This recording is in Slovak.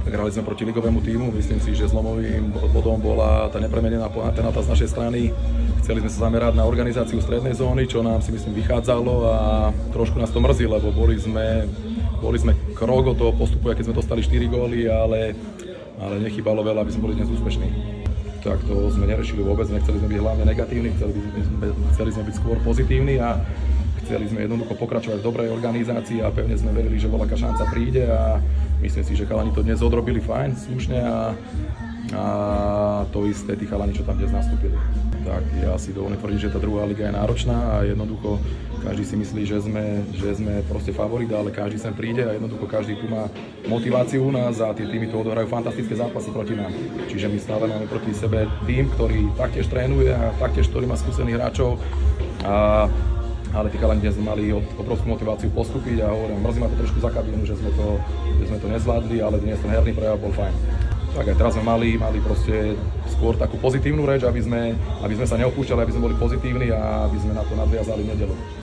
Hrali sme proti ligovému tímu, myslím si, že zlomovým bodom bola tá nepremenená penálta z našej strany. Chceli sme sa zamerať na organizáciu strednej zóny, čo nám si myslím vychádzalo a trošku nás to mrzí, lebo boli sme krok od toho postupu, keď sme dostali 4 góly, ale nechýbalo veľa, aby sme boli dnes úspešní. Tak to sme nerešili vôbec, nechceli sme byť hlavne negatívni, chceli sme byť skôr pozitívni a chceli sme jednoducho pokračovať v dobrej organizácii a pevne sme verili, že voľaká šanca príde a myslím si, že chalani to dnes odrobili fajn, slušne a to isté tí chalani, čo tam dnes nastúpili. Tak ja si dovolím tvrdiť, že tá druhá liga je náročná a jednoducho každý si myslí, že sme proste favorit, ale každý sem príde a jednoducho každý tu má motiváciu u nás a tie týmy tu odohrajú fantastické zápasy proti nám. Čiže my stále máme proti sebe tým, ktorý taktiež trénuje a taktiež, ktorý má skúsených hráčov. Ale tí chalani dnes mali obrovskú motiváciu postúpiť a hovorím, mrzí ma to trošku za kabínu, že sme to nezvládli, ale dnes ten herný prejav bol fajn. Tak aj teraz sme mali proste skôr takú pozitívnu reč, aby sme sa neopúšťali, aby sme boli pozitívni a aby sme na to nadviazali v nedeľu.